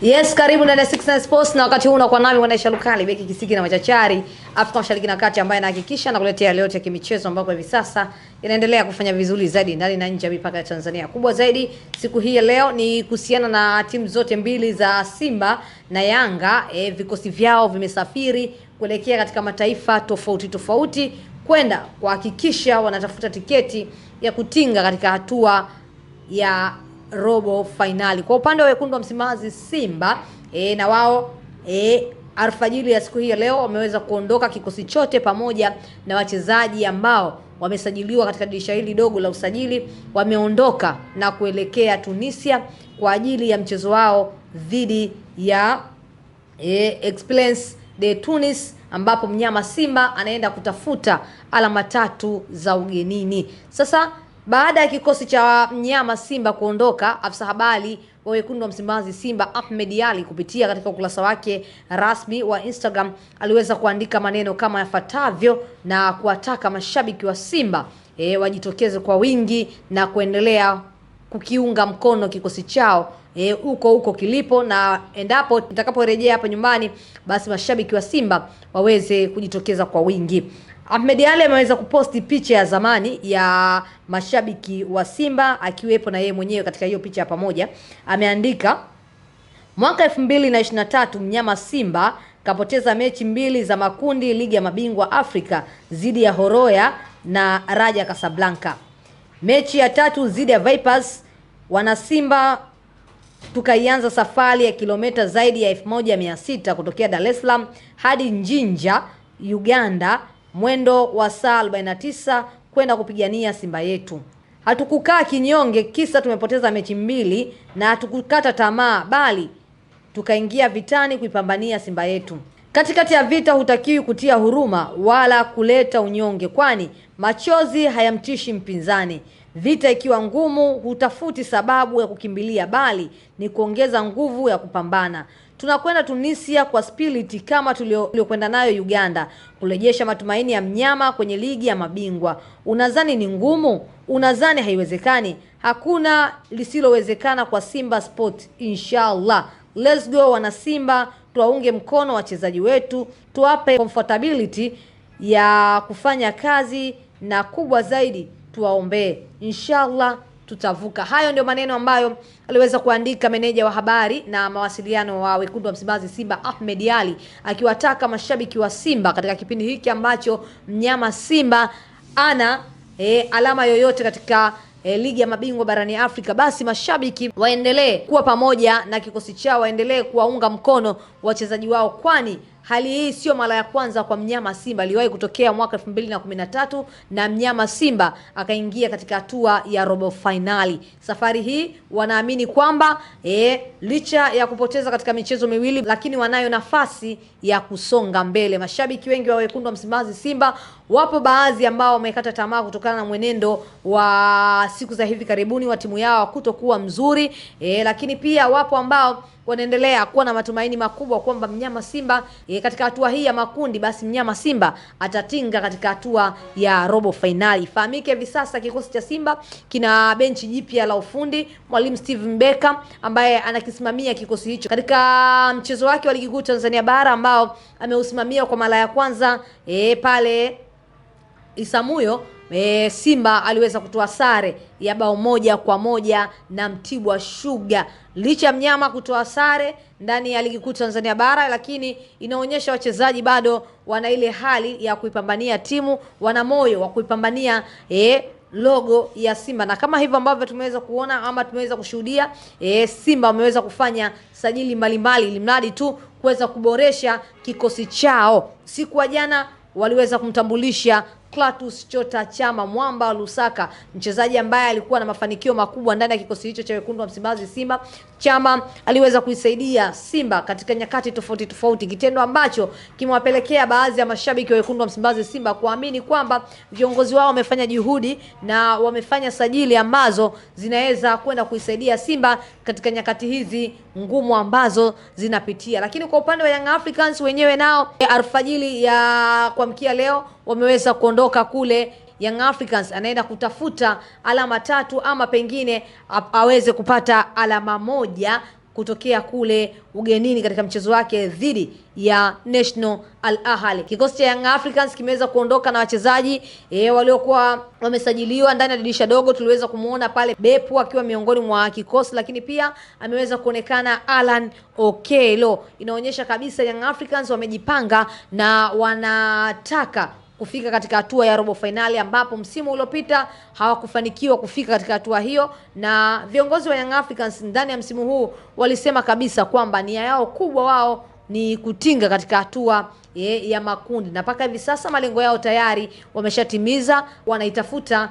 Yes, karibu ndani ya 69 Sports na wakati huu unakuwa nami Mwanaisha Lukali, beki kisiki na machachari, Afrika Mashariki na Kati, ambaye anahakikisha na kuletea leo ya kimichezo ambapo hivi sasa inaendelea kufanya vizuri zaidi ndani na nje ya mipaka ya Tanzania. Kubwa zaidi siku hii ya leo ni kuhusiana na timu zote mbili za Simba na Yanga. Vikosi vyao vimesafiri kuelekea katika mataifa tofauti tofauti kwenda kuhakikisha wanatafuta tiketi ya kutinga katika hatua ya robo finali. Kwa upande wa wekundu wa Msimbazi Simba na wao alfajiri ya siku hii ya leo wameweza kuondoka kikosi chote pamoja na wachezaji ambao wamesajiliwa katika dirisha hili dogo la usajili, wameondoka na kuelekea Tunisia kwa ajili ya mchezo wao dhidi ya Esperance de Tunis, ambapo mnyama Simba anaenda kutafuta alama 3 za ugenini. Sasa baada ya kikosi cha mnyama Simba kuondoka, afisa habari wa wekundu wa Msimbazi Simba Ahmed Ally kupitia katika ukurasa wake rasmi wa Instagram aliweza kuandika maneno kama yafuatavyo na kuwataka mashabiki wa Simba wajitokeze kwa wingi na kuendelea kukiunga mkono kikosi chao huko kilipo, na endapo nitakaporejea hapa nyumbani basi mashabiki wa Simba waweze kujitokeza kwa wingi. Ahmed Ally ameweza kuposti picha ya zamani ya mashabiki wa Simba akiwepo na yeye mwenyewe katika hiyo picha ya pamoja. Ameandika, mwaka 2023 mnyama Simba kapoteza mechi 2 za makundi ligi ya mabingwa Afrika dhidi ya Horoya na Raja Casablanca. Mechi ya 3 dhidi ya Vipers, wana Simba tukaianza safari ya kilomita zaidi ya 1600 kutokea Dar es Salaam hadi Jinja, Uganda, mwendo wa saa 49 kwenda kupigania Simba yetu. Hatukukaa kinyonge kisa tumepoteza mechi 2, na hatukukata tamaa bali tukaingia vitani kuipambania Simba yetu. Katikati ya vita hutakiwi kutia huruma wala kuleta unyonge, kwani machozi hayamtishi mpinzani. Vita ikiwa ngumu hutafuti sababu ya kukimbilia bali ni kuongeza nguvu ya kupambana. Tunakwenda Tunisia kwa spirit kama tuliokwenda nayo Uganda, kurejesha matumaini ya mnyama kwenye ligi ya mabingwa. Unadhani ni ngumu? Unadhani haiwezekani? Hakuna lisilowezekana kwa Simba Sport, inshallah. Let's go wana Simba, tuwaunge mkono wachezaji wetu, tuwape comfortability ya kufanya kazi, na kubwa zaidi tuwaombee, inshallah tutavuka. Hayo ndio maneno ambayo aliweza kuandika meneja wa habari na mawasiliano wa wekundu wa Msimbazi Simba Ahmed Ally, akiwataka mashabiki wa Simba katika kipindi hiki ambacho mnyama Simba ana alama yoyote katika ligi ya mabingwa barani Afrika, basi mashabiki waendelee kuwa pamoja na kikosi chao, waendelee kuwaunga mkono wachezaji wao, kwani hali hii sio mara ya kwanza kwa mnyama Simba. Iliwahi kutokea mwaka 2013 na mnyama Simba akaingia katika hatua ya robo finali. Safari hii wanaamini kwamba licha ya kupoteza katika michezo miwili, lakini wanayo nafasi ya kusonga mbele. Mashabiki wengi wa wekundu wa Msimbazi Simba, wapo baadhi ambao wamekata tamaa kutokana na mwenendo wa siku za hivi karibuni wa timu yao kutokuwa mzuri, lakini pia wapo ambao wanaendelea kuwa na matumaini makubwa kwamba mnyama Simba katika hatua hii ya makundi, basi mnyama Simba atatinga katika hatua ya robo finali. Fahamike hivi sasa kikosi cha Simba kina benchi jipya la ufundi, mwalimu Steve Mbeka ambaye anakisimamia kikosi hicho katika mchezo wake wa ligi kuu Tanzania bara ambao ameusimamia kwa mara ya kwanza pale Isamuyo. Simba aliweza kutoa sare ya bao 1-1 na Mtibwa Sugar. Licha mnyama kutoa sare ndani ya ligi kuu Tanzania bara, lakini inaonyesha wachezaji bado wana ile hali ya kuipambania timu, wana moyo wa kuipambania logo ya Simba. Na kama hivyo ambavyo tumeweza kuona ama tumeweza kushuhudia, Simba wameweza kufanya sajili mbalimbali ili mradi tu kuweza kuboresha kikosi chao. Siku ya jana waliweza kumtambulisha Clatous Chota Chama Mwamba Lusaka, mchezaji ambaye alikuwa na mafanikio makubwa ndani ya kikosi hicho cha wekundu wa Msimbazi Simba. Chama aliweza kuisaidia Simba katika nyakati tofauti tofauti, kitendo ambacho kimewapelekea baadhi ya mashabiki wa wekundu wa Msimbazi Simba kuamini kwamba viongozi wao wamefanya juhudi na wamefanya sajili ambazo zinaweza kwenda kuisaidia Simba katika nyakati hizi ngumu ambazo zinapitia. Lakini kwa upande wa Young Africans wenyewe nao alfajiri ya kuamkia leo wameweza kuondoka kule Young Africans anaenda kutafuta alama 3 ama pengine aweze kupata alama 1 kutokea kule ugenini katika mchezo wake dhidi ya National Al Ahly. Kikosi cha Young Africans kimeweza kuondoka na wachezaji waliokuwa wamesajiliwa ndani ya dirisha dogo. Tuliweza kumuona pale Bepu akiwa miongoni mwa kikosi, lakini pia ameweza kuonekana Alan Okello. Inaonyesha kabisa Young Africans wamejipanga na wanataka kufika katika hatua ya robo finali, ambapo msimu uliopita hawakufanikiwa kufika katika hatua hiyo, na viongozi wa Young Africans ndani ya msimu huu walisema kabisa kwamba nia yao kubwa wao ni kutinga katika hatua ya makundi, na mpaka hivi sasa malengo yao tayari wameshatimiza. Wanaitafuta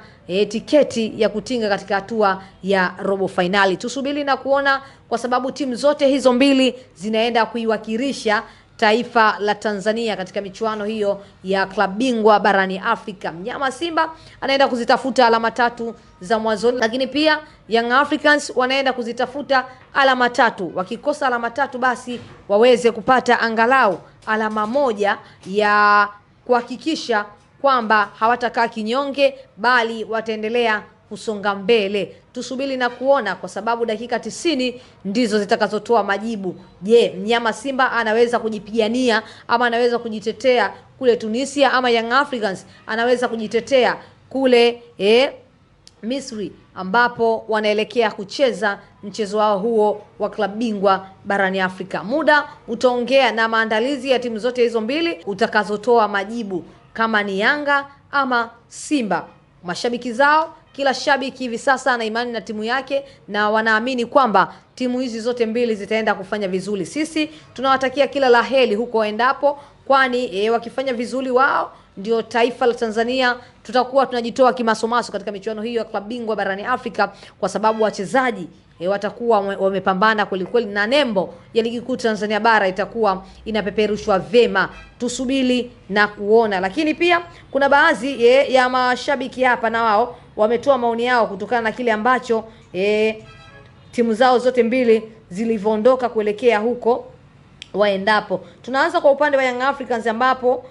tiketi ya kutinga katika hatua ya robo finali. Tusubiri na kuona, kwa sababu timu zote hizo mbili zinaenda kuiwakilisha taifa la Tanzania katika michuano hiyo ya klabu bingwa barani Afrika. Mnyama Simba anaenda kuzitafuta alama 3 za mwanzoni, lakini pia Young Africans wanaenda kuzitafuta alama 3. Wakikosa alama 3 basi waweze kupata angalau alama 1 ya kuhakikisha kwamba hawatakaa kinyonge, bali wataendelea kusonga mbele. Tusubiri na kuona, kwa sababu dakika 90 ndizo zitakazotoa majibu. Je, mnyama Simba anaweza kujipigania ama anaweza kujitetea kule Tunisia, ama Young Africans anaweza kujitetea kule Misri, ambapo wanaelekea kucheza mchezo wao huo wa klabu bingwa barani Afrika. Muda utaongea na maandalizi ya timu zote hizo mbili utakazotoa majibu kama ni Yanga ama Simba. Mashabiki zao, kila shabiki hivi sasa ana imani na timu yake na wanaamini kwamba timu hizi zote mbili zitaenda kufanya vizuri. Sisi tunawatakia kila laheri huko waendapo, kwani wakifanya vizuri wao ndio taifa la Tanzania tutakuwa tunajitoa kimasomaso katika michuano hiyo ya klabu bingwa barani Afrika, kwa sababu wachezaji watakuwa wamepambana kweli kweli, na nembo ya ligi kuu Tanzania bara itakuwa inapeperushwa vema. Tusubiri na kuona. Lakini pia kuna baadhi ya mashabiki hapa na wao wametoa maoni yao kutokana na kile ambacho timu zao zote mbili zilivyoondoka kuelekea huko waendapo. Tunaanza kwa upande wa Young Africans, ambapo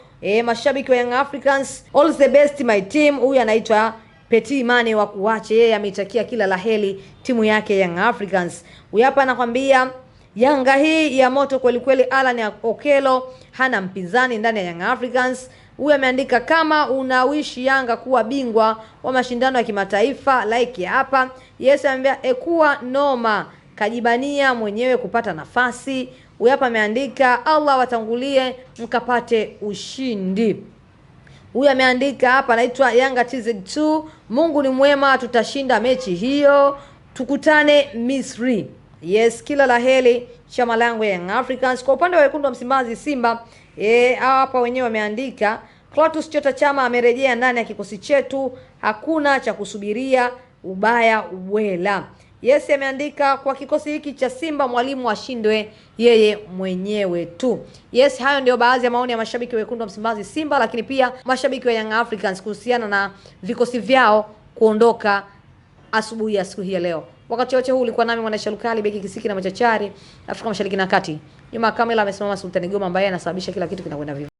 mashabiki wa Young Africans, all the best my team. Huyu anaitwa Petit Mane wa kuache, yeye ameitakia kila laheri timu yake Young Africans. Huyu hapa anakuambia Yanga hii ya moto kweli kweli. Alan Okello hana mpinzani ndani ya Young Africans. Huyu ameandika, kama unawishi Yanga kuwa bingwa wa mashindano ya kimataifa like hapa. Yes, anambia ekuwa noma, kajibania mwenyewe kupata nafasi. Huyu hapa ameandika Allah watangulie mkapate ushindi. Huyu ameandika hapa, anaitwa Yanga TZ2, Mungu ni mwema, tutashinda mechi hiyo, tukutane Misri. Yes, kila laheri chama langu ya Young Africans. Kwa upande wa wekundu wa Msimbazi Simba, hapa wenyewe wameandika Clatous Chota Chama amerejea ndani ya kikosi chetu, hakuna cha kusubiria ubaya uwela. Yes, ameandika kwa kikosi hiki cha Simba mwalimu ashindwe yeye mwenyewe tu. Yes, hayo ndio baadhi ya maoni ya mashabiki wekundu wa Msimbazi Simba, lakini pia mashabiki wa Young Africans kuhusiana na vikosi vyao kuondoka asubuhi ya siku hii ya leo. Wakati wote huu ulikuwa nami Mwanaisha Lukali, beki kisiki na machachari Afrika Mashariki na Kati. Nyuma kamera amesimama Sultani Goma, ambaye anasababisha kila kitu kinakwenda vizuri.